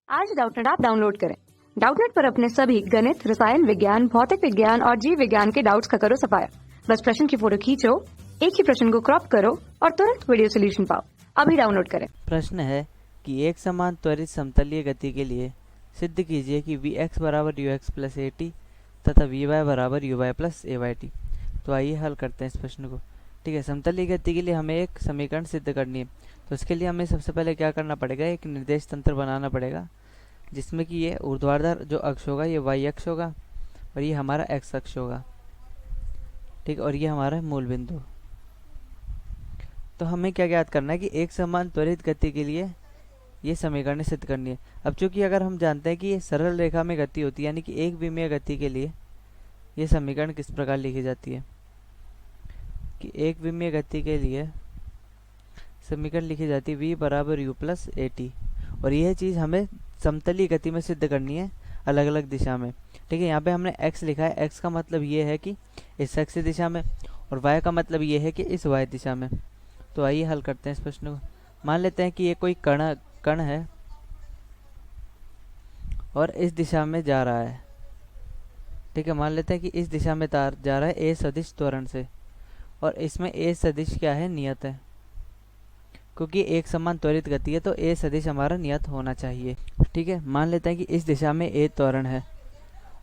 आज Doubtnut app download करें। Doubtnut पर अपने सभी गणित, रसायन विज्ञान, भौतिक विज्ञान और जीव विज्ञान के डाउट्स का करो सफाया। बस प्रश्न की फोटो खींचो, एक ही प्रश्न को क्रॉप करो और तुरंत वीडियो सोल्यूशन पाओ। अभी डाउनलोड करें। प्रश्न है कि एक समान त्वरित समतलीय गति के लिए सिद्ध कीजिए कि वी एक्स बराबर U X plus A T तथा वी वाई बराबर U Y plus A Y T. तो आइए हल करते हैं इस प्रश्न को। ठीक है, समतलीय गति के लिए हमें एक समीकरण सिद्ध करनी है। तो इसके लिए हमें सबसे पहले क्या करना पड़ेगा, एक निर्देश तंत्र बनाना पड़ेगा जिसमें कि ये ऊर्ध्वाधर जो अक्ष होगा ये वाई अक्ष होगा और ये हमारा एक्स अक्ष होगा। ठीक, और ये हमारा मूल बिंदु। तो हमें क्या ज्ञात करना है कि एक समान त्वरित गति के लिए ये समीकरण सिद्ध करनी है। अब चूंकि अगर हम जानते हैं कि ये सरल रेखा में गति होती है, यानी कि एक विमीय गति के लिए ये समीकरण किस प्रकार लिखी जाती है कि एक विमीय गति के लिए समीकरण लिखी जाती है v बराबर यू प्लस ए टी। और यह चीज़ हमें समतलीय गति में सिद्ध करनी है अलग अलग दिशा में। ठीक है, यहाँ पे हमने x लिखा है। x का मतलब ये है कि इस x दिशा में और y का मतलब ये है कि इस y दिशा में। तो आइए हल करते हैं इस प्रश्न को। मान लेते हैं कि ये कोई कण है और इस दिशा में जा रहा है। ठीक है, मान लेते हैं कि इस दिशा में जा रहा है a सदिश त्वरण से, और इसमें a सदिश क्या है, नियत है। क्योंकि एक समान त्वरित गति है तो a सदिश हमारा नियत होना चाहिए। ठीक है, मान लेते हैं कि इस दिशा में a त्वरण है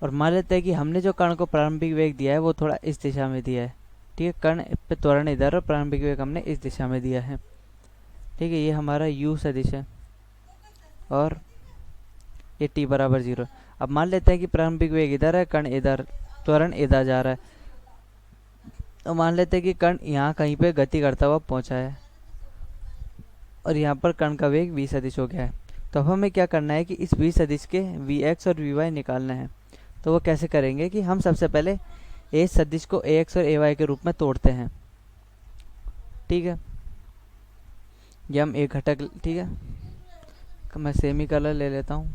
और मान लेते हैं कि हमने जो कण को प्रारंभिक वेग दिया है वो थोड़ा इस दिशा में दिया है। ठीक है, कण पे त्वरण इधर और प्रारंभिक वेग हमने इस दिशा में दिया है। ठीक है, ये हमारा u सदिश है और ये t बराबर 0। अब मान लेते हैं कि प्रारंभिक वेग इधर है, कण इधर, त्वरण इधर जा रहा है। तो मान लेते हैं कि कण यहाँ कहीं पे गति करता हुआ पहुँचा है और यहाँ पर कण का वेग v सदिश हो गया है। तो अब हमें क्या करना है कि इस v सदिश के वी एक्स और वी वाई निकालना है। तो वो कैसे करेंगे कि हम सबसे पहले a सदिश को ए एक्स और ए वाई के रूप में तोड़ते हैं। ठीक है, ये हम एक घटक, ठीक है, मैं सेमी कलर ले लेता हूँ।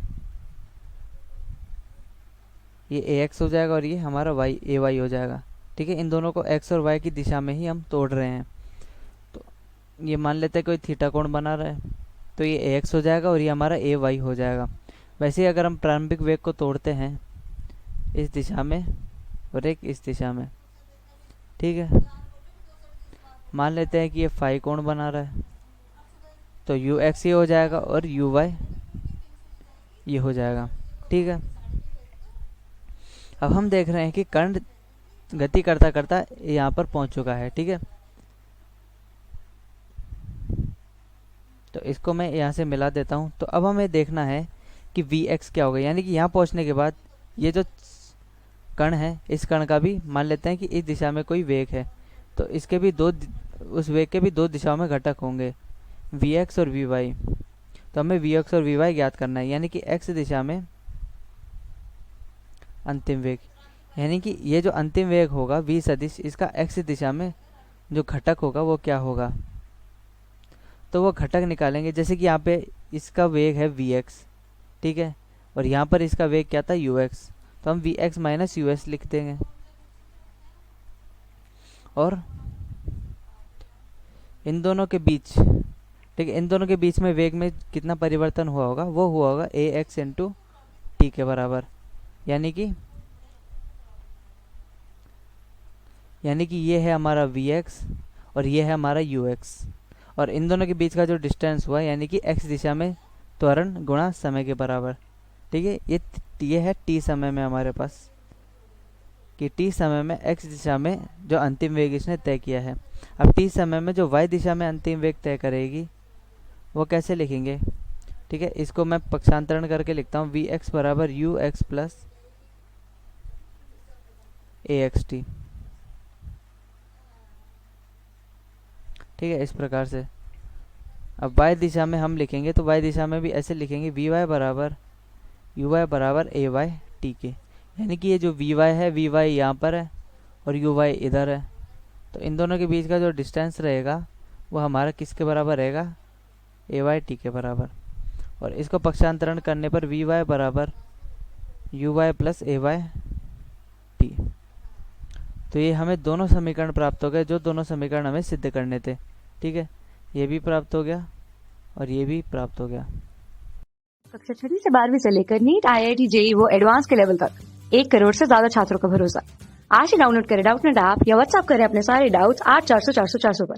ये ए एक्स हो जाएगा और ये हमारा वाई ए वाई हो जाएगा। ठीक है, इन दोनों को x और y की दिशा में ही हम तोड़ रहे हैं। तो ये मान लेते हैं कोई थीटा कोण बना रहा है, तो ये ax हो जाएगा और ये हमारा ए वाई हो जाएगा। वैसे ही अगर हम प्रारंभिक वेग को तोड़ते हैं इस दिशा में और एक इस दिशा में, ठीक है, मान लेते हैं कि ये फाई कोण बना रहा है, तो यू एक्स ये हो जाएगा और यू वाई ये हो जाएगा। ठीक है, अब हम देख रहे हैं कि कण गति करता करता यहाँ पर पहुँच चुका है। ठीक है, तो इसको मैं यहाँ से मिला देता हूँ। तो अब हमें देखना है कि वी एक्स क्या होगा, यानी कि यहाँ पहुँचने के बाद ये जो कण है इस कण का भी मान लेते हैं कि इस दिशा में कोई वेग है, तो इसके भी उस वेग के भी दो दिशाओं में घटक होंगे, वी एक्स और वी वाई। तो हमें वी एक्स और वी वाई ज्ञात करना है, यानी कि एक्स दिशा में अंतिम वेग, यानी कि ये जो अंतिम वेग होगा v सदिश, इसका x दिशा में जो घटक होगा वो क्या होगा। तो वो घटक निकालेंगे। जैसे कि यहाँ पे इसका वेग है vx, ठीक है, और यहाँ पर इसका वेग क्या था ux, तो हम vx माइनस us लिख देंगे। और इन दोनों के बीच, ठीक है, इन दोनों के बीच में वेग में कितना परिवर्तन हुआ होगा, वो हुआ होगा ax इंटू टी के बराबर, यानी कि ये है हमारा Vx और ये है हमारा Ux, और इन दोनों के बीच का जो डिस्टेंस हुआ यानी कि x दिशा में त्वरण गुणा समय के बराबर। ठीक है, ये है t समय में हमारे पास, कि t समय में x दिशा में जो अंतिम वेग इसने तय किया है। अब t समय में जो y दिशा में अंतिम वेग तय करेगी वो कैसे लिखेंगे। ठीक है, इसको मैं पक्षांतरण करके लिखता हूँ, Vx बराबर यू एक्स प्लस ए एक्स टी। ठीक है, इस प्रकार से। अब y दिशा में हम लिखेंगे तो y दिशा में भी ऐसे लिखेंगे, वी वाई बराबर यू वाई बराबर ए वाई टी के, यानी कि ये जो वी वाई है, वी वाई यहाँ पर है और यू वाई इधर है, तो इन दोनों के बीच का जो डिस्टेंस रहेगा वो हमारा किसके बराबर रहेगा, ए वाई टी के बराबर। और इसको पक्षांतरण करने पर वी वाई बराबर U Y plus A Y T. तो ये हमें दोनों समीकरण प्राप्त हो गए, जो दोनों समीकरण हमें सिद्ध करने थे। ठीक है, ये भी प्राप्त हो गया और ये भी प्राप्त हो गया। कक्षा 6वीं से 12वीं से लेकर नीट, IIT, JEE वो एडवांस के लेवल तक 1 करोड़ से ज्यादा छात्रों का भरोसा। आज ही डाउनलोड करें डाउटनेट ऐप या व्हाट्सएप करें अपने सारे डाउट्स 8400 400 400 पर।